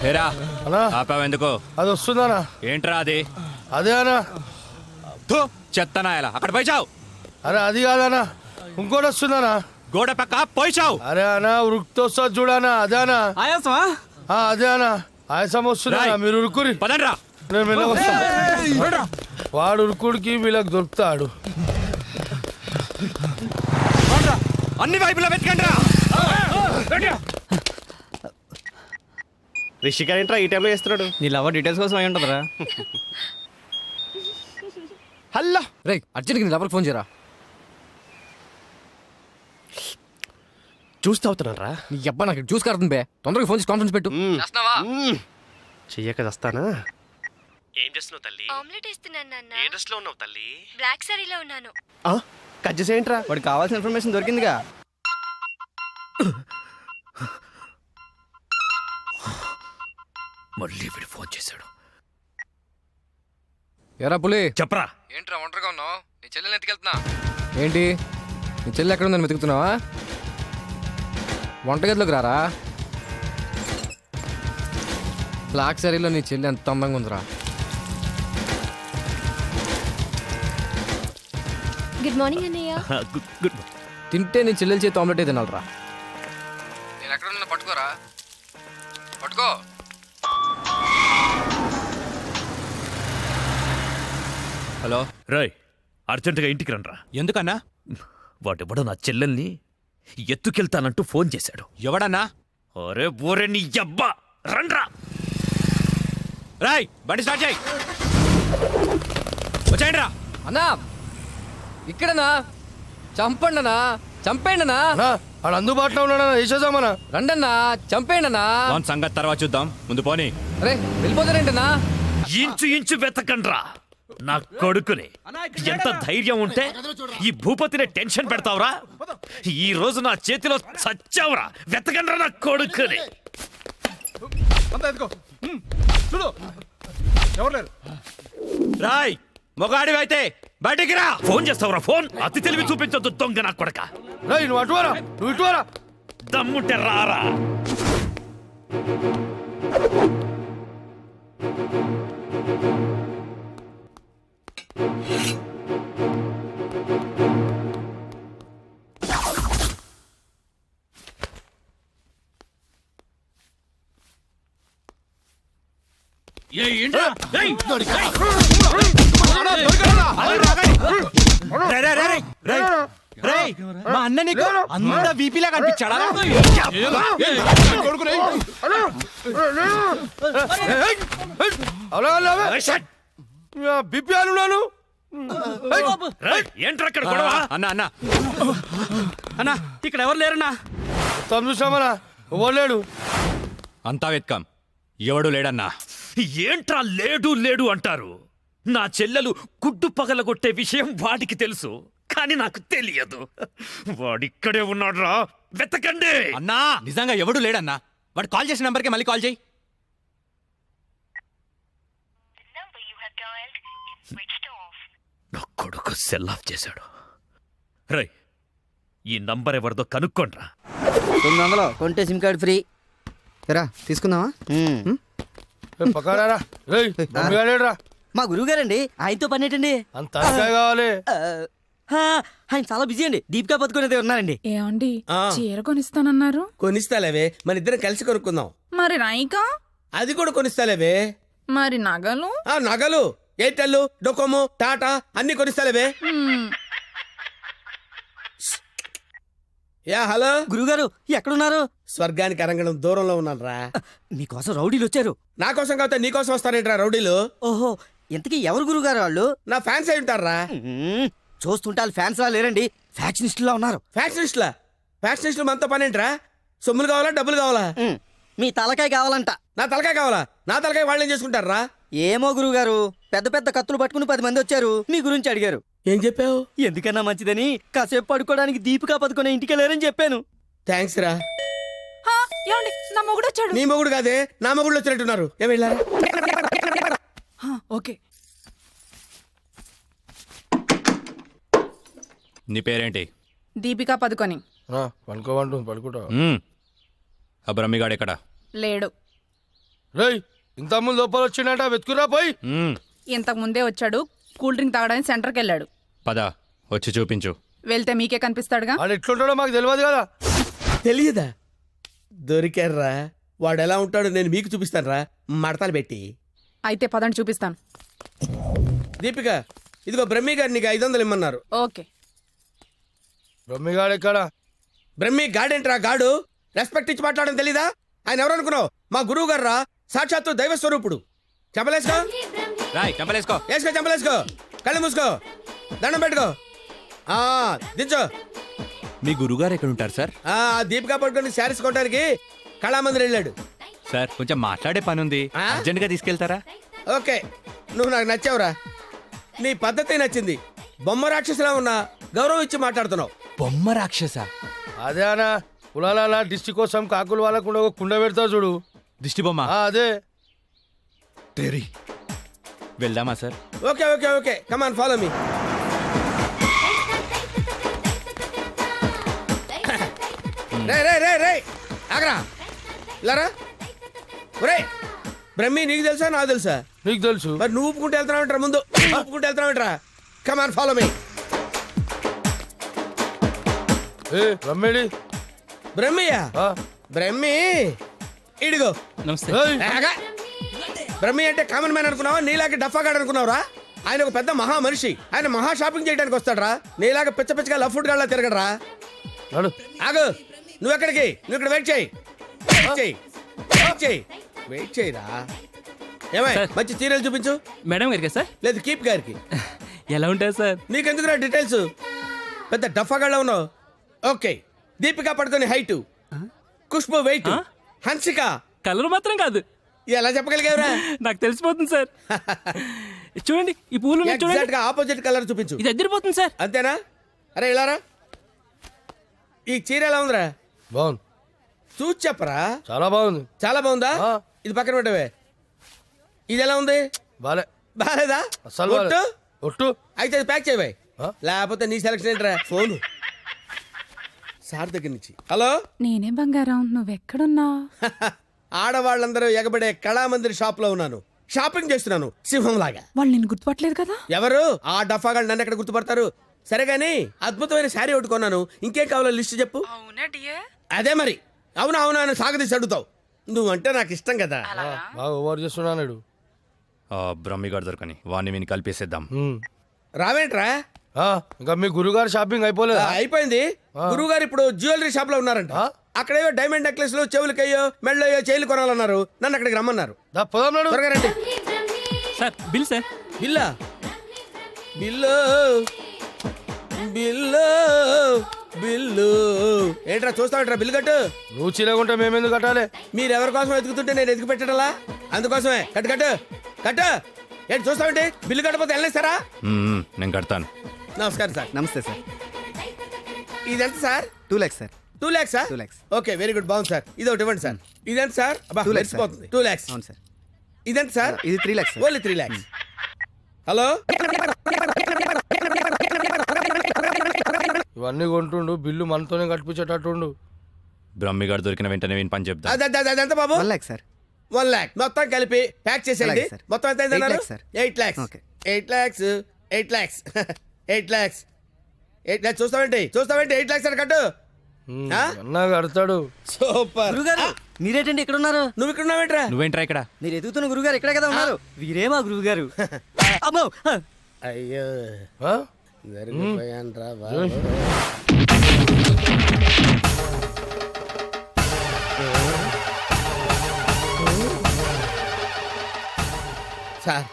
ఏరా అన్నా ఆపావెందుకు? అది వస్తుందనా? ఏంట్రా అది? అదే అన్నా. చెత్తనా ఇలా అక్కడ పోయిచావు. అరే అది కాదనా, ఇంకోటి వస్తుందనా. గోడ పక్క పోయిచావు. అరే అన్నా ఉరుకుతో వస్తుంది చూడనా, అదే అనా. ఆయాసమా? అదే అనా, ఆయాసం వస్తుందా? మీరు ఉరుకురి, పదండ్రా. నేను మెల్లగా వస్తా. వాడు ఉరుకుడికి వీళ్ళకి దొరుకుతాడు. అన్ని వైపులా వెతకండ్రా. రిషి గారు ఏంట్రా ఈ టైంలో చేస్తున్నాడు? నీ లవర్ డీటెయిల్స్ కోసం అయి ఉంటుందిరా. హల్లో రే అర్జెంట్గా నీ లవర్కి ఫోన్ చేయరా. చూస్తూ అవుతున్నారా? నీ అబ్బా నాకు జ్యూస్ కారుతుంది బే. తొందరగా ఫోన్ చేసి కాన్ఫరెన్స్ పెట్టు. చెయ్యక వస్తానా? ఏం చేస్తున్నావు తల్లి? ఆమ్లెట్ ఇస్తున్నాను నాన్న. ఏ డ్రెస్ లో ఉన్నావు తల్లి? బ్లాక్ సారీలో ఉన్నాను. కట్ చేసేయంట్రా. వాడికి కావాల్సిన ఇన్ఫర్మేషన్ దొరికిందిగా. మళ్ళీ వీడు ఫోన్ చేశాడు. ఎరా పులి చెప్పరా. ఏంట్రా ఒంటరిగా ఉన్నావు? నీ చెల్లెని ఎత్తుకెళ్తున్నా. ఏంటి నీ చెల్లి ఎక్కడ ఉందని వెతుకుతున్నావా? వంటగదిలోకి రారా. బ్లాక్ సారీలో నీ చెల్లి ఎంత అందంగా ఉందిరా. గుడ్ మార్నింగ్ అన్నయ్య. గుడ్. తింటే నీ చెల్లెల చేతి ఆమ్లెట్ తినాలరా. నేను ఎక్కడ ఉన్నా పట్టుకోరా. పట్టుకో. హలో రాయ్, అర్జెంటుగా ఇంటికి రండ్రా. ఎందుకన్నా? వాడెవడో నా చెల్లెల్ని ఎత్తుకెళ్తానంటూ ఫోన్ చేశాడు. ఎవడన్నా? అరే ఓరే నీ అబ్బా, రండ్రా. రాయ్ బండి స్టార్ట్ చేయి. వచ్చేయండి రా. అన్నా ఇక్కడనా? చంపండనా, చంపేయండనా. వాడు అందుబాటులో ఉన్నాడా? వేసేద్దామన్నా. రండన్నా, చంపేయండనా. వాన్ సంగతి తర్వాత చూద్దాం, ముందు పోనీ. అరే వెళ్ళిపోతారేంటనా? ఇంచు ఇంచు వెతకండ్రా నా కొడుకుని. ఎంత ధైర్యం ఉంటే ఈ భూపతిని టెన్షన్ పెడతావురా? ఈ రోజు నా చేతిలో చచ్చావురా. వెతకండ్రా నా కొడుకుని. రాయ్ మొగాడివైతే బయటికి రా. ఫోన్ చేస్తావురా ఫోన్? అతి తెలివి చూపించొద్దు దొంగ నా కొడక. రేయ్ నువ్వు అటువారా, నువ్వు ఇటువారా. దమ్ముంటే రారా. మా అన్న నీకు అంత వీపీలా కనిపించాడా? బిపి అనున్నాను. ఏంట్రా అక్కడ గొడవ? అన్నా అన్నా అన్నా ఇక్కడ ఎవరు లేరన్నా. మొత్తం చూసామన్నా, ఇవ్వలేడు. అంతా వెతకాం, ఎవడు లేడన్నా. ఏంట్రా లేడు లేడు అంటారు? నా చెల్లెలు గుడ్డు పగలగొట్టే విషయం వాడికి తెలుసు, కానీ నాకు తెలియదు. వాడిక్కడే ఉన్నాడ్రా, వెతకండి. అన్నా నిజంగా ఎవడు లేడన్నా. వాడు కాల్ చేసిన నంబర్కి మళ్ళీ కాల్ చేయి. నా కొడుకు సెల్ ఆఫ్ చేశాడు. రై ఈ నంబర్ ఎవరిదో కనుక్కోండ్రా. 900 కొంటే సిమ్ కార్డ్ ఫ్రీ. రా తీసుకుందామా? పక్కడారా. రేయ్ మమ్మీగాడేడ్రా. మా గురువు గారండి, ఆయనతో పని ఏంటండి? అంత అంకాయ కావాలి. ఆయన చాలా బిజీ అండి. దీపికా పదుకునేది ఉన్నారండి. ఏమండి చీర కొనిస్తానన్నారు? కొనిస్తాలేవే, మన ఇద్దరం కలిసి కొనుక్కుందాం. మరి నాయికా? అది కూడా కొనిస్తాలేవే. మరి నగలు? నగలు ఎయిర్టెల్, డొకోమో, టాటా అన్ని కొనిస్తాలేవే. యా హలో గురుగారు ఎక్కడున్నారు? స్వర్గానికి అరంగడం దూరంలో ఉన్నాను రా. మీకోసం రౌడీలు వచ్చారు. నా కోసం కాకపోతే నీ కోసం వస్తారేంట్రా రౌడీలు? ఓహో, ఇంతకీ ఎవరు గురుగారు వాళ్ళు? నా ఫ్యాన్స్ అయి ఉంటారా? చూస్తుంటే వాళ్ళు ఫ్యాన్స్ లా లేరండి, ఫ్యాక్షనిస్టులా ఉన్నారు. ఫ్యాక్షనిస్టులా? ఫ్యాక్షనిస్టులు మనతో పని ఏంట్రా? సొమ్ములు కావాలా, డబ్బులు కావాలా? మీ తలకాయ కావాలంట. నా తలకాయ కావాలా? నా తలకాయ వాళ్ళు ఏం చేసుకుంటారా? ఏమో గురుగారు, పెద్ద పెద్ద కత్తులు పట్టుకుని 10 మంది వచ్చారు, మీ గురించి అడిగారు. ఏం చెప్పావు? ఎందుకన్నా మంచిదని కాసేపు పడుకోవడానికి దీపికా పదుకునే ఇంటికి వెళ్ళారని చెప్పాను. థ్యాంక్స్ రా. ఏమండి నా మొగుడు వచ్చాడు. నీ మొగుడు కాదే, నా మొగుడు వచ్చినట్టున్నారు. ఏమి వెళ్ళారా? ఓకే. నీ పేరేంటి? దీపికా పదుకొని. పడుకోమంటుంది, పడుకుంటా. ఆ బ్రహ్మిగాడు ఎక్కడ? లేడు. రేయ్ ఇంత ముందు లోపల వచ్చిండట వెతుకురా పోయి. ఇంతకు ముందే వచ్చాడు కూల్ డ్రింక్ తాగడానికి సెంటర్కి వెళ్ళాడు. పద వచ్చి చూపించు. వెళ్తే మీకే కనిపిస్తాడుగా. వాడు ఎట్లుంటాడో మాకు తెలియదు కదా. తెలియదా? దొరికారా? వాడు ఎలా ఉంటాడో నేను మీకు చూపిస్తానురా, మడతలు పెట్టి. అయితే పదండి చూపిస్తాను. దీపిక, ఇదిగో బ్రహ్మి గారు నీకు 500 ఇమ్మన్నారు. ఓకే. రమ్మిగాడు ఎక్కడ? బ్రహ్మి గాడేంట్రా గాడు? రెస్పెక్ట్ ఇచ్చి మాట్లాడడం తెలీదా? ఆయన ఎవరు అనుకున్నావు? మా గురువు గారు రా, సాక్షాత్తు దైవ స్వరూపుడు. చెప్పలేసుకో, రాయ్ చంపలేసుకో. వేసుకో, చంపలేసుకో, కళ్ళు మూసుకో, దండం పెట్టుకో. దించో. మీ గురుగారు ఎక్కడ ఉంటారు సార్? దీపిక పట్టుకొని శారీస్ కొట్టడానికి కళామందిర్ వెళ్ళాడు. సార్ కొంచెం మాట్లాడే పని ఉంది, అర్జెంట్ గా తీసుకెళ్తారా? ఓకే, నువ్వు నాకు నచ్చావురా. నీ పద్ధతి నచ్చింది. బొమ్మ రాక్షసులా ఉన్నా గౌరవం ఇచ్చి మాట్లాడుతున్నావు. బొమ్మ రాక్షస? అదే అన్న కులాల దిష్టి కోసం కాకులు వాళ్ళకుండా ఒక కుండ పెడతావు చూడు, దిష్టి బొమ్మ. అదే. తెరి వెళ్దామా sir? Okay okay okay, come on follow me. రే రే రే రే ఆగరా, ఇలారా. ఒరే బ్రహ్మి, నీకు తెలుసా నాకు తెలుసా? నీకు తెలుసు. మరి నువ్వు ఊపుకుంటూ వెళ్తున్నావు ముందు, ఊపుకుంటూ వెళ్తున్నావు. Come on follow me. ఏ రమ్మేడి? బ్రహ్మియా? బ్రహ్మి ఇడిగో. నమస్తే. ఆగా. బ్రహ్మి అంటే కామన్ మ్యాన్ అనుకున్నావా? నీలాగే డఫాగాడు అనుకున్నావురా? ఆయన ఒక పెద్ద మహా మనిషి. ఆయన మహా షాపింగ్ చేయడానికి వస్తాడరా. నీలాగా పిచ్చ పిచ్చగా లవ్ ఫుడ్ గాళ్ళ తిరగడరా. నడు. ఆగు, నువ్వు ఎక్కడికి? నువ్వు ఇక్కడ వెయిట్ చేయి, వెయిట్ చేయి, వెయిట్ చేయి, వెయిట్ చేయరా. ఏమై మంచి చీరలు చూపించు. మేడం గారికి సార్? లేదు కీప్ గారికి. ఎలా ఉంటారు సార్? నీకెందుకురా డీటెయిల్స్? పెద్ద డఫాగాళ్ళ ఉన్నావు. Okay, Deepika Padukone height, Khushbu weight, Hansika colour మాత్రం కాదు. ఎలా చెప్పగలిగావురా? నాకు తెలిసిపోతుంది సార్. చూడండి ఈ పూలు ఎగ్జాక్ట్ గా ఆపోజిట్ కలర్ చూపించు. ఇది అదిరిపోతుంది సార్. అంతేనా? అరే ఇలారా. ఈ చీర ఎలా ఉందిరా? బాగుంది. చూసి చెప్పరా. చాలా బాగుంది. చాలా బాగుందా? ఇది పక్కన పెట్టవే. ఇది ఎలా ఉంది? బాలే. బాలేదా? అసలు ఒట్టు? ఒట్టు. అయితే అది ప్యాక్ చేయవే. లేకపోతే నీ సెలక్షన్ ఏంట్రా? ఫోను సార్ దగ్గర నుంచి. హలో, నేనే బంగారం, నువ్వెక్కడున్నావు? ఆడవాళ్ళందరూ ఎగబడే కళామందిర్ షాప్ లో ఉన్నాను. షాపింగ్ చేస్తున్నాను సింహం లాగా. వాళ్ళు నేను గుర్తుపట్టలేదు కదా. ఎవరు? ఆ డఫాగాళ్ళు నన్ను ఎక్కడ గుర్తుపడతారు? సరే గానీ అద్భుతమైన శారీ ఒకటి కొన్నాను. ఇంకేం కావాలో లిస్ట్ చెప్పు. అదే మరి. అవునా అవునా అని సాగదీసి అడుగుతావు. నువ్వంటే నాకు ఇష్టం కదా. బాగా ఓవర్ చేస్తున్నాడు. బ్రహ్మిగాడు దొరకని వాడిని విని కలిపేసేద్దాం. రావేంట్రా? ఇంకా మీ గురుగారు షాపింగ్ అయిపోలేదు? అయిపోయింది. గురువు గారు ఇప్పుడు జ్యువెలరీ షాప్ లో ఉన్నారంట. అక్కడేవో డైమండ్ నెక్లెస్ లు, చెవులకయ్యో, మెళ్ళయ్యో, చైలు కొనాలన్నారు. నన్ను అక్కడికి రమ్మన్నారు. త్వరగా రండి. Sir bill sir. బిల్లా? బిల్లు బిల్లు బిల్లు ఏంట్రా చూస్తావుంట్రా? బిల్లు కట్టు. నువ్వు చిలకుంటే మేమెందుకు కట్టాలి? మీరు ఎవరి కోసం ఎదుగుతుంటే నేను ఎదుగు పెట్టడలా? అందుకోసమే. కట్టు కట్టు కట్టు. ఏంటి చూస్తామంటే? బిల్లు కట్టకపోతే వెళ్ళేస్తారా? నేను కడతాను. నమస్కారం సార్. నమస్తే సార్. ఇదెంత sir? 2 lakhs sir. 2 lakhs sir? 2 lakhs. Okay, very good, బాగుంది సార్. ఇది ఒకటి ఇవ్వండి సార్. ఇదెంత సార్? 2 lakhs sir. 2 lakhs. అవును సార్. ఇదెంత సార్? ఇది 3 lakhs sir. Only 3 lakhs. Hello, ఇవన్నీ కొంటుండు, బిల్లు మనతోనే కట్టించేటట్టుండు. బ్రహ్మిగాడు దొరికిన వెంటనే విని పని చెప్తా. అదంత బాబు? 1 lakh సార్. 1 lakh మొత్తం కలిపి ప్యాక్ చేసేయండి. అలాగే సార్. మొత్తం ఎంత 8 lakhs sir. 8 lakhs. Okay. 8 lakhs. 8 lakhs. 8 lakhs. 8 lakhs. చూస్తావేంటి 8 lakhs అని కట్టు. అన్నా కడతాడు. సూపర్. గురుగారు మీరేంటండి ఇక్కడ ఉన్నారు? నువ్వు ఇక్కడ ఉన్నావేంట్రా? నువ్వేంట్రా ఇక్కడ? మీరు ఎదుగుతున్న గురుగారు ఇక్కడే కదా ఉన్నారు. వీరే మా గురుగారు. అమ్మో. అయ్యో, ఆ? జరిగిపోయానురా బాబు. సార్,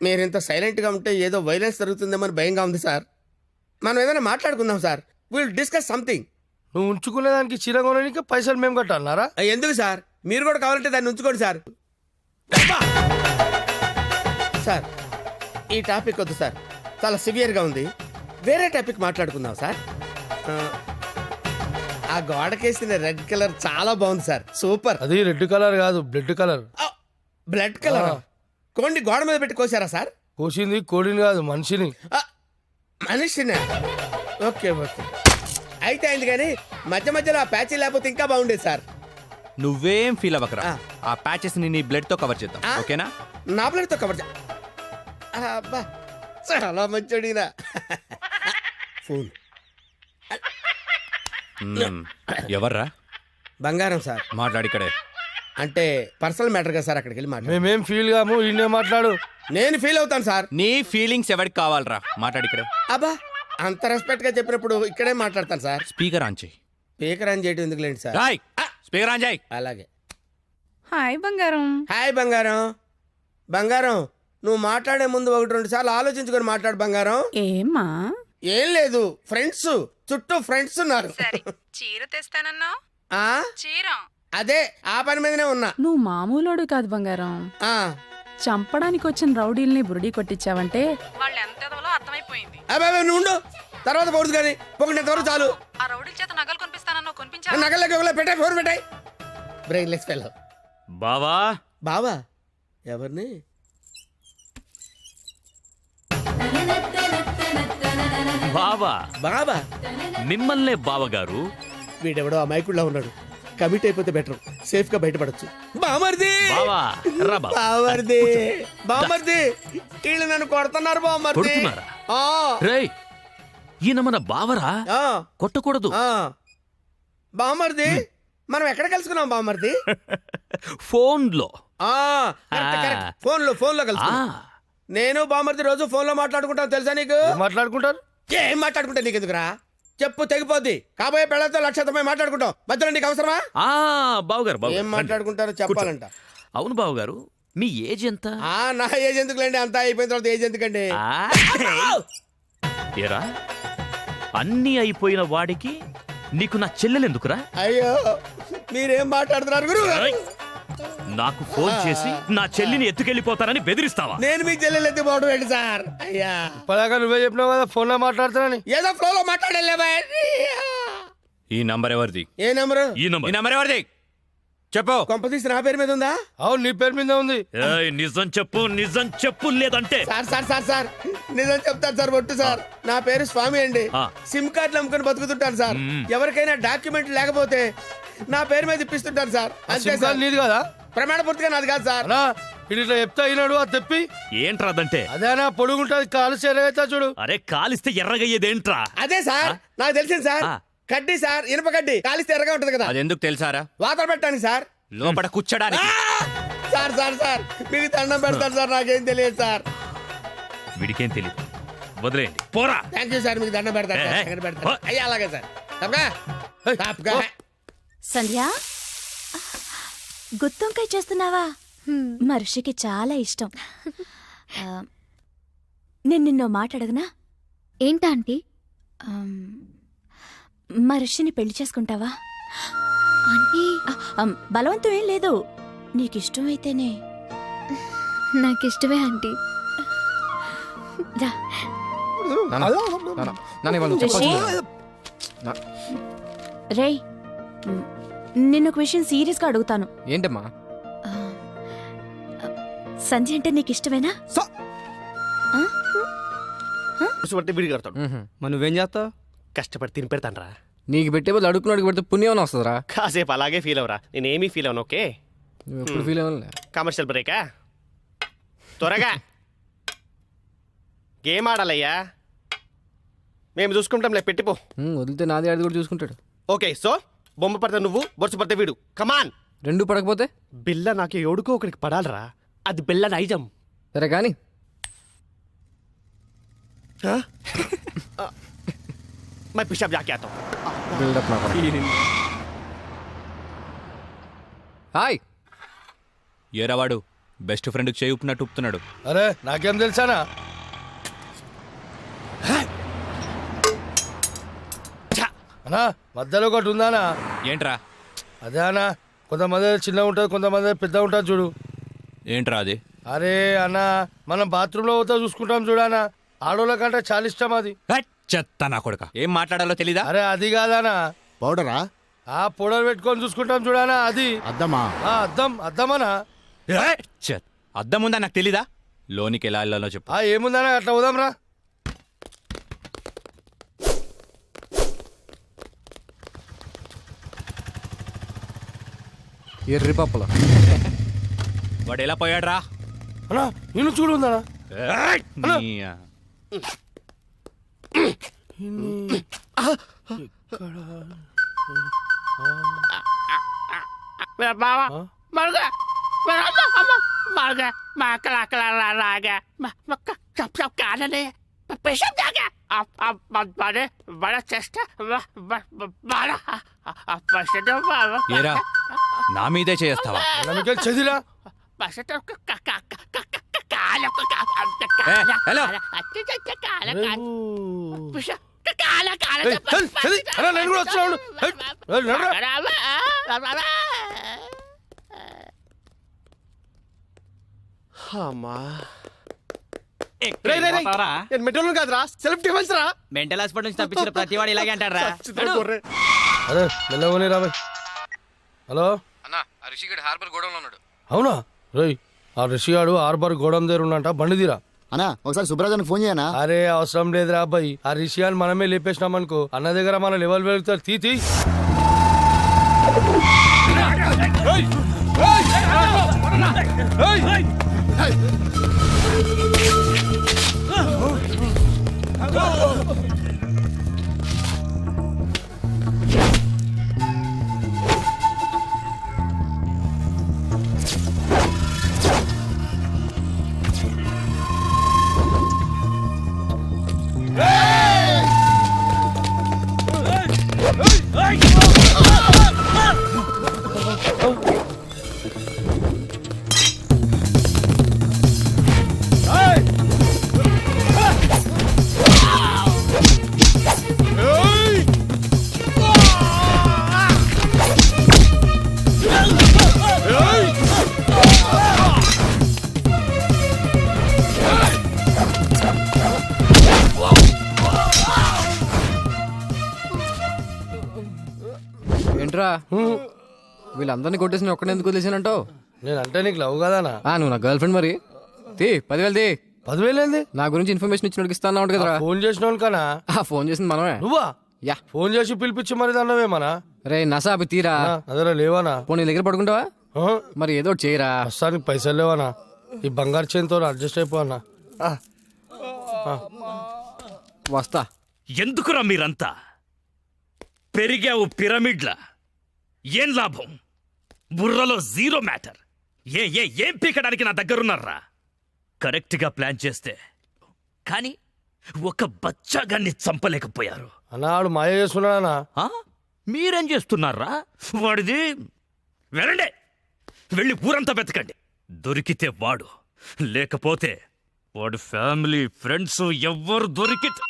మీరింత సైలెంట్గా ఉంటే ఏదో వైలెన్స్ జరుగుతుందేమని భయంగా ఉంది సార్. మనం ఏదైనా మాట్లాడుకుందాం సార్. Will discuss something. నువ్వు ఉంచుకునే దానికి చీర కొనడానికి పైసలు మేము కట్టాలన్నారా? ఎందుకు సార్? మీరు కూడా కావాలంటే దాన్ని ఉంచుకోండి సార్. సార్, ఈ టాపిక్ వద్దు సార్, చాలా సివియర్గా ఉంది. వేరే టాపిక్ మాట్లాడుకుందాం సార్. ఆ గోడకేసిన రెడ్ కలర్ చాలా బాగుంది సార్. సూపర్. అది రెడ్ కలర్ కాదు, బ్లడ్ కలర్. Blood colour. కోండి గోడ మీద పెట్టి కోసారా సార్? కోసింది కోడిని కాదు, మనిషిని. మనిషినా? ఓకే ఓకే, అయితే అయింది. కానీ మధ్య మధ్యలో ఆ ప్యాచీ లేకపోతే ఇంకా బాగుండేది సార్. నువ్వేం ఫీల్ అవ్వకరా ఆ. ఆ ప్యాచెస్ ని నీ బ్లడ్ తో కవర్ చేద్దాం ఆ? ఓకేనా నా ప్లేట్తో కవర్ అబ్బా చాలా మంచోడినా ఫోన్ ఎవర్రా బంగారం సార్ మాట్లాడిక్కడే అంటే పర్సనల్ మ్యాటర్ కదా సార్, అక్కడికి వెళ్ళి మాట్లాడు. మేమేం ఫీల్ కాము ఈయనే మాట్లాడు. నేను ఫీల్ అవుతాను సార్. నీ ఫీలింగ్స్ ఎవరికి కావాలరా మాట్లాడిక్కడే అబ్బా అంత రెస్పెక్ట్ గా చెప్పినప్పుడు ఇక్కడే మాట్లాడతాను సార్. స్పీకర్ ఆన్ చేయి స్పీకర్ ఆన్ చేయడం ఎందుకులేండి సార్. రాయ్ స్పీకర్ ఆన్ చేయి అలాగే. హాయ్ బంగారం. హాయ్ బంగారం. బంగారం నువ్వు మాట్లాడే ముందు 1-2 సార్లు ఆలోచించుకొని మాట్లాడు బంగారం. ఏమ్మా? ఏం లేదు, ఫ్రెండ్స్ చుట్టూ ఫ్రెండ్స్ ఉన్నారు. చీర తెస్తానన్నా? ఆ చీర అదే ఆ పని మీదనే ఉన్నా. నువ్వు మామూలోడు కాదు బంగారం. ఆ చంపడానికి వచ్చిన రౌడీల్ని బురుడి కొట్టించావంటే వాళ్ళు ఎంత ఎదవలో అర్థమైపోయింది. అబ్బాయి నువ్వు ఉండు, తర్వాత పోదు కానీ పొగినంత వరకు చాలు. ఆ రౌడీల చేత నగలు కొనిపిస్తానన్నా కొనిపించా? నగలకి పెట్టాయి, ఫోన్ పెట్టాయి. Brainless fellow. బావా బావా ఎవరిని? బావా బాబా మిమ్మల్నే బావగారు. వీడెవడో అమాయకుడిలా ఉన్నాడు. కమిట్ అయిపోతే బెటర్, సేఫ్ గా బయటపడచ్చు. బామర్ది బావా రా బావా. బామర్ది బామర్ది వీళ్ళు నన్ను కొడుతున్నారు బామర్ది. కొడుతున్నారా? ఆ, రేయ్ ఈయన మన బావరా, ఆ, కొట్టకూడదు. ఆ. బామర్ది మనం ఎక్కడ కలుసుకున్నాం బామర్ది? ఫోన్లో. ఆ, కరెక్ట్, కరెక్ట్. ఫోన్ లో కలుసుకున్నాం. నేను బామర్ది రోజు ఫోన్ లో మాట్లాడుకుంటాను, తెలుసా నీకు? ఏం మాట్లాడుకుంటారు? ఏం మాట్లాడుకుంటా నీకు ఎందుకురా? చెప్పు తెగిపోద్ది. కాబోయే పెళ్ళతో లక్షతమై మాట్లాడుకుంటాం, మధ్యలో నీకు అవసరమా? బావగారు బావగారు, ఏం రండి. మాట్లాడుకుంటారో చెప్పాలంట. అవును బావగారు, మీ ఏజ్ ఎంత? ఆ నా ఏజ్ ఎందుకులేండి, అంతా అయిపోయిన తర్వాత ఏజ్ ఎందుకండి? ఏరా అన్నీ అయిపోయిన వాడికి నీకు నా చెల్లెలెందుకురా? అయ్యో మీరేం మాట్లాడుతున్నారు గురు? నాకు ఫోన్ చేసి నా చెల్లిని ఎత్తుకెళ్ళిపోతానని బెదిరిస్తావా? నేను మీకు చెల్లెలు ఎత్తిపోవడం ఏంటి సార్? అయ్యా ఇప్పటిదాకా నువ్వే చెప్పినావు కదా ఫోన్ లో మాట్లాడుతానని. ఏదో ఫ్లోలో మాట్లాడలేవా? ఈ నంబర్ ఎవరిది? ఏ నెంబరు? ఈ ఈ నంబర్. నంబర్ ఎవరిది చెప్పు. కొంప తీసి నా పేరు మీద ఉందా? అవును నీ పేరు మీద ఉంది. ఏయ్, నిజం చెప్పు, నిజం చెప్పు, లేదంటే సార్ సార్ సార్ సార్ నిజం చెప్తాను సార్, ఒట్టు సార్. నా పేరు స్వామి అండి. ఆ. సిమ్ కార్డులు అమ్ముకొని బతుకుతుంటాను సార్. ఎవరికైనా డాక్యుమెంట్ లేకపోతే నా పేరు మీద ఇప్పిస్తుంటాను సార్. అంతే సిమ్ సార్. కార్డు నీది కదా? ప్రమాణ పూర్తిగా నాది కాదు సార్. అనా ఇది ఇట్లా చెప్తా అయినాడు అది తెప్పి. ఏంట్రాదంటే? అదేనా పొడుగుంటది కాలు చేరవుతా చూడు. అరే కాలిస్తే ఎర్రగయ్యేదేంట్రా? అదే సార్ నాకు తెలిసింది సార్. ఆ. కడ్డీ సార్, ఇనుప కడ్డీ కాలిస్తే ఎర్రగా ఉంటది కదా, అది ఎందుకు తెలుసారా? వాతలు పెట్టడానికి సార్. లోపల కూర్చోడానికి. సార్ సార్ సార్ మీకు దండం పెడతాను సార్, నాకేం తెలియదు సార్. వీడికేం తెలియదు, వదిలేయండి. పోరా. థ్యాంక్ యూ సార్, మీకు దండం పెడతాను సార్. ఏ, దండం పెడతాను. అయ్యా అలాగే సార్. తప్పగా ఏయ్, తప్పగా. సంధ్య గుత్తొంకాయ చేస్తున్నావా? మనిషికి చాలా ఇష్టం. నేను నిన్నో మాట్లాడగనా? ఏంటా ఆంటీ? మనిషిని పెళ్లి చేసుకుంటావా ఆంటీ? బలవంతం ఏం లేదు, నీకిష్టమైతేనే. నాకిష్టమే ఆంటీ. రా. రిషి. రేయ్ నిన్న ఒక విషయం సీరియస్గా అడుగుతాను. ఏంటమ్మా? సంధ్య అంటే నీకు ఇష్టమేనా? పట్టి బిడి కడతాడు. మరి నువ్వేం చేస్తావు? కష్టపడి తిని పెడతానరా. నీకు పెట్టే బదులు అడుగుకున్నాడు పెడితే పుణ్యం వస్తుందిరా. కాసేపు అలాగే ఫీల్ అవరా, నేనేమీ ఫీల్ అవను. ఓకే నువ్వు ఎప్పుడు ఫీల్ అవ్వలే. కమర్షియల్ బ్రేకా? త్వరగా గేమ్ ఆడాలయ్యా, మేము చూసుకుంటాంలే. పెట్టిపో. వదిలితే నాది ఆడి కూడా చూసుకుంటాడు. ఓకే సో బొమ్మ పడితే నువ్వు, బొరుసు పడితే వీడు. కమాన్. రెండు పడకపోతే బిల్ల నాకు ఎవడుకో ఒకరికి పడాలరా, అది బిల్ల నైజం. సరే కానీ मैं पिशाब जाके आता हूँ. బిల్డప్ నా హాయ్. ఏరావాడు బెస్ట్ ఫ్రెండ్ చేయి ఉప్పినట్టు ఉప్పుతున్నాడు. అరే నాకేం తెలుసానా? అనా మధ్యలో ఒకటి ఉందానా? ఏంట్రా? అదే అన్నా, కొంతమంది చిన్న ఉంటుంది, కొంతమంది పెద్ద ఉంటుంది చూడు. ఏంట్రా అది? అరే అన్న మనం బాత్రూంలో పోతా చూసుకుంటాం చూడనా, ఆడోళ్ళ కంటే చాలా ఇష్టం అది. హట్, చెత్త నా కొడుక. ఏం మాట్లాడాలో తెలీదా? అరే అది కాదానా, పౌడరా? ఆ పౌడర్ పెట్టుకొని చూసుకుంటాం చూడనా, అది అద్దమా? అద్దమనా. చెత్ అద్దం ఉందా నాకు తెలీదా? లోనికి ఎలా వెళ్ళాలో చెప్పు. ఏముందనా, అట్లా పోదాం రా. ఎర్రి పప్పులో వాడు ఎలా పోయాడ్రా అన్నా నిన్ను చూడు ఉందా ఏరా నా మీదే చేస్తావా చదిరా హలో నేను కూడా వస్తున్నాను అమ్మా నేను మెట్రోలు కాదురా సెల్ఫ్ డిఫెన్స్ రా. మెంటల్ హాస్పిటల్ నుంచి తప్పించిన ప్రతి వాడు ఇలాగే అంటారా? గొర్రె. అరే మెల్లగోని రాబాయ్. హలో అన్న రిషిగడ్ హార్బర్ గోడంలో ఉన్నాడు. అవునా రేయ్ ఆ రిషిగాడు హార్బర్ గోడం దగ్గర ఉన్నంట బండి తీరా. అన్నా ఒకసారి సుబ్రాజానికి ఫోన్ చేయనా? అరే అవసరం లేదురా అబ్బాయి, ఆ రిషియాన్ని మనమే లేపేసినాం అనుకో అన్న దగ్గర మన లెవెల్ వెళ్తారు. తీ ఏంట్రా వీళ్ళందరినీ కొట్టేసి ఒక్కడే ఎందుకు వదిలేసానంటావు? నేనంటే నీకు లవ్ కదానా? నువ్వు నా గర్ల్ ఫ్రెండ్ మరి. తీ 10,000 తీ. 10,000 ఏంది? నా గురించి ఇన్ఫర్మేషన్ ఇచ్చినోడికి ఇస్తా అన్నావు కదరా. ఫోన్ చేసిన కనా? ఫోన్ చేసింది మనమే. నువ్వా? యా ఫోన్ చేసి పిలిపించి మరి అన్నవేమనా? రే నసా అవి తీరా. అదరా లేవానా? పోనీ నీ దగ్గర పడుకుంటావా? మరి ఏదో ఒకటి చేయరా. ప్రస్తుతానికి పైసలు లేవనా? ఈ బంగారు చేతితో అడ్జస్ట్ అయిపోనా? వస్తా. ఎందుకురా మీరంతా పెరిగావు పిరమిడ్లా? ఏం లాభం? బుర్రలో జీరో మ్యాటర్. ఏం పీకడానికి నా దగ్గరున్నారా? కరెక్ట్గా ప్లాన్ చేస్తే కానీ ఒక బచ్చాగాన్ని చంపలేకపోయారు. అన్నాడు మాయ చేస్తున్నానా? మీరేం చేస్తున్నారా? వాడిది వెళ్ళండి, వెళ్ళి ఊరంతా వెతకండి. దొరికితే వాడు, లేకపోతే వాడు ఫ్యామిలీ ఫ్రెండ్స్ ఎవ్వరు దొరికితే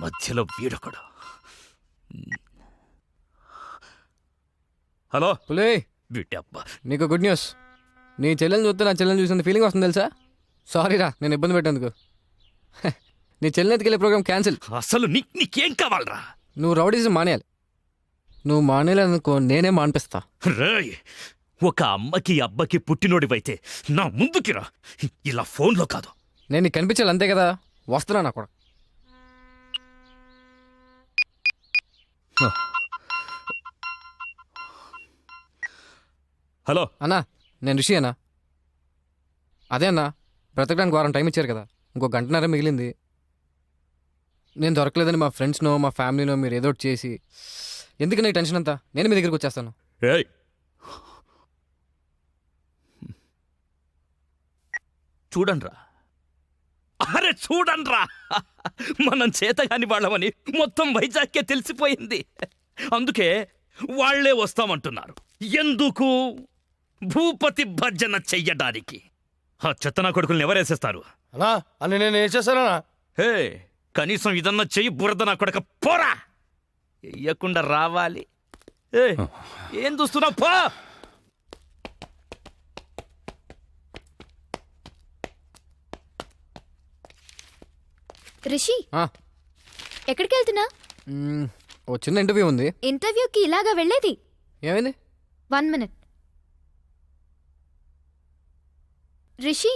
మధ్యలో వీడొకడు. హలో పులే, వీటబ్బా, నీకు గుడ్ న్యూస్. నీ చెల్లెని చూస్తే నా చెల్లెని చూసిన ఫీలింగ్ వస్తుంది తెలుసా. సారీరా నేను ఇబ్బంది పెట్టేందుకు. నీ చెల్లెని ఎత్తుకెళ్ళే ప్రోగ్రామ్ క్యాన్సిల్. అసలు నీకేం కావాలరా? నువ్వు రౌడీజం మానేయాలి. నువ్వు మానేయాలనుకో నేనే మానిపిస్తా. రేయ్, ఒక అమ్మకి అబ్బకి పుట్టినోడివైతే నా ముందుకి రా, ఇలా ఫోన్లో కాదు. నేను నీకు కనిపించాలి అంతే కదా. వస్తున్నా నా కూడా. హలో అన్నా నేను రిషి అన్నా. అదే అన్నా, బ్రతకడానికి వారం టైం ఇచ్చారు కదా, ఇంకో గంటన్నర మిగిలింది. నేను దొరకలేదని మా ఫ్రెండ్స్నో మా ఫ్యామిలీనో మీరు ఏదో ఒకటి చేసి, ఎందుకు నీ టెన్షన్ అంతా? నేను మీ దగ్గరికి వచ్చేస్తాను. ఏయ్, చూడండ్రా, అరే చూడండ్రా, మనం చేతగాని వాళ్ళమని మొత్తం వైజాగ్కే తెలిసిపోయింది. అందుకే వాళ్లే వస్తామంటున్నారు. ఎందుకు? భూపతి భర్జన చెయ్యడానికి. ఆ చెత్తనా కొడుకుల్ని ఎవరేసేస్తారు? అన్నా అని నేను ఏం చేశానా? హే, కనీసం ఇదన్నా చెయ్యి బురద నా కొడక పోరా. వెయ్యకుండా రావాలి. ఏం చూస్తున్నావు? పో. రిషి, ఆ, ఎక్కడికి వెళ్తున్నా? ఓ చిన్న ఇంటర్వ్యూ ఉంది. ఇంటర్వ్యూకి ఇలాగా వెళ్ళేది? ఏమైంది? 1 minute. Rishi,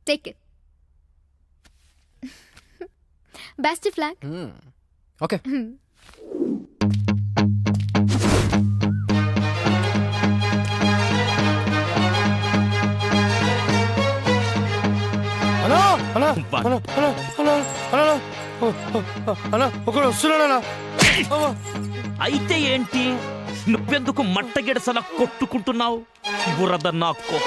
take it. Best flag. Okay. ఒకడు వస్తున్నాడన్నా. అయితే ఏంటి, నువ్వెందుకు మట్టగిడసలా కొట్టుకుంటున్నావు? బురద నాకు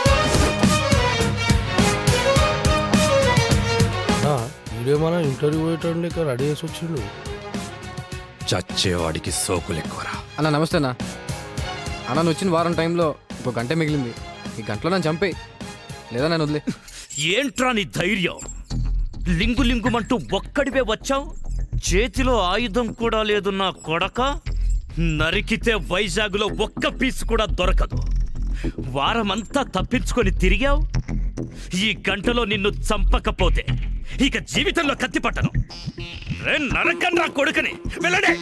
వీడియో మన ఇంటర్వ్యూ పోయేటండి ఇక్కడ రెడీ చేసి వచ్చిండు. చచ్చేవాడికి సోకులు ఎక్కువరా. అన్న నమస్తే అన్న. అన్న నువ్వు వచ్చిన వారం టైంలో ఇంకో గంట మిగిలింది. ఈ గంటలో నన్ను చంపేయి, లేదా నన్ను వదిలే. ఏంట్రా నీ ధైర్యం? లింగు లింగుమంటూ ఒక్కడివే వచ్చావు, చేతిలో ఆయుధం కూడా లేదు నా కొడక. నరికితే వైజాగ్లో ఒక్క పీస్ కూడా దొరకదు. వారమంతా తప్పించుకొని తిరిగావు. ఈ గంటలో నిన్ను చంపకపోతే ఇక జీవితంలో కత్తి పట్టను. రే నరకన్నా కొడుకని వెళ్ళడే.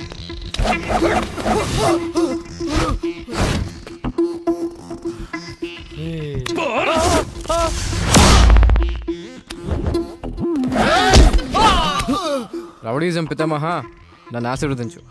రౌడీజం పితామహ, నన్ను ఆశీర్వదించు.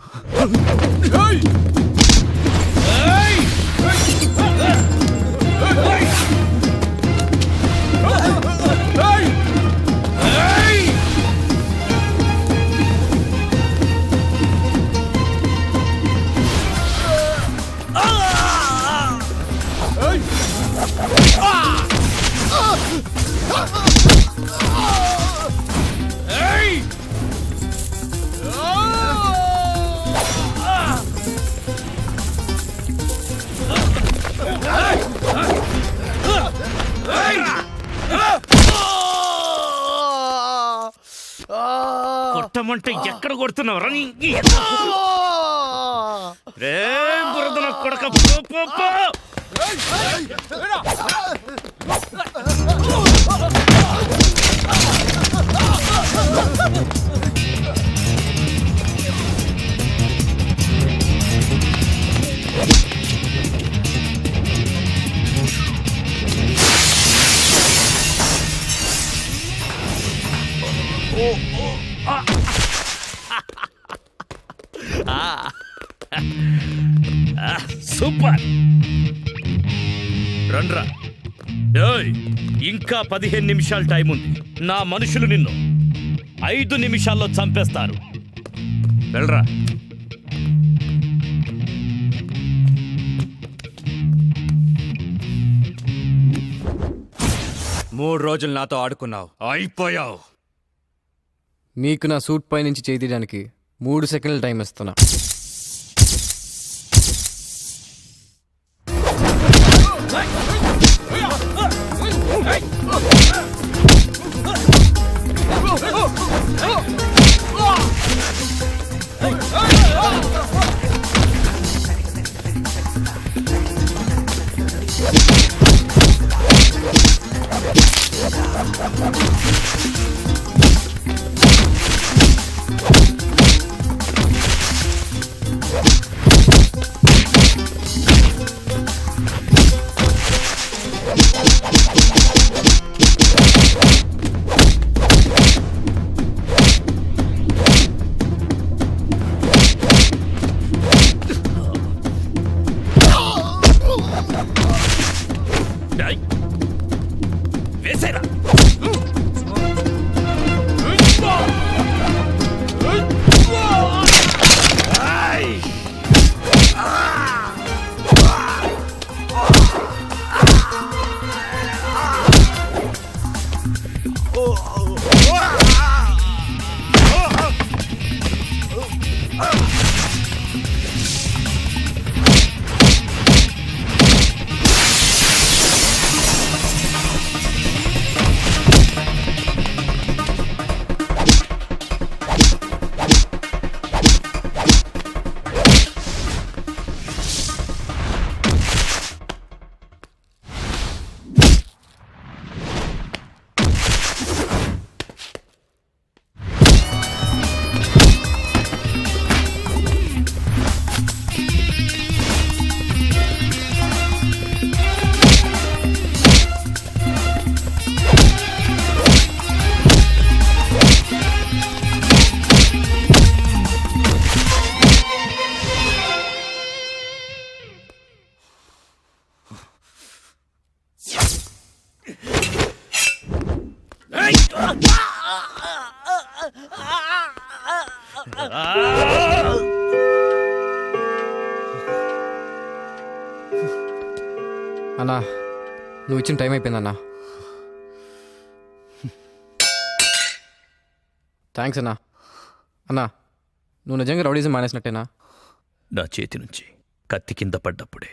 కొట్టమంటే ఎక్కడ కొడుతున్నావు రా? రే బురద నా కొడక, పో, పో, పో. సూపర్, రండ్రా. ఏయ్, ఇంకా 15 నిమిషాలు టైం ఉంది. నా మనుషులు నిన్ను 5 నిమిషాల్లో చంపేస్తారు. వెళ్ళరా. మూడు రోజులు నాతో ఆడుకున్నావు, అయిపోయావు. నీకు నా సూట్ పై నుంచి చేయి తీయడానికి 3 సెకండ్ల టైం ఇస్తున్నా. వేసేరా. అన్నా నువ్వు ఇచ్చిన టైం అయిపోయిందన్నా. థ్యాంక్స్ అన్నా. అన్నా నువ్వు నిజంగా రౌడీజం మానేసినట్టేనా? నా చేతి నుంచి కత్తి కింద పడ్డప్పుడే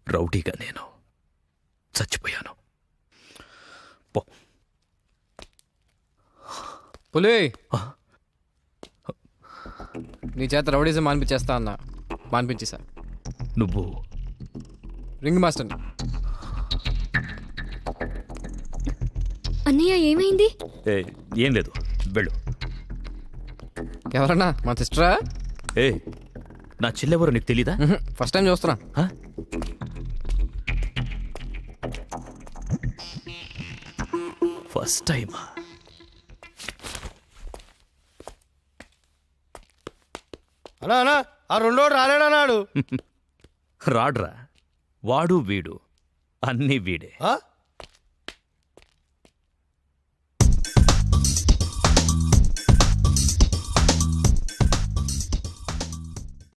రౌడీగా నేను చచ్చిపోయాను. పో. పులి నీ చేత రౌడీజం మానిపించేస్తా అన్నా. మానిపించేసా. నువ్వు రింగ్ మాస్టర్. అన్నయ్య ఏమైంది? ఏం లేదు, వెళ్ళు. ఎవరన్నా మా సిస్టరా? ఏ నా చెల్లెవరో నీకు తెలీదా? ఫస్ట్ టైం చూస్తున్నా. హ? ఫస్ట్ టైమా? అన్నా అన్నా ఆ రెండోడు రాలేడన్నాడు. రాడ్రా, వాడు వీడు అన్నీ వీడే. ఆ?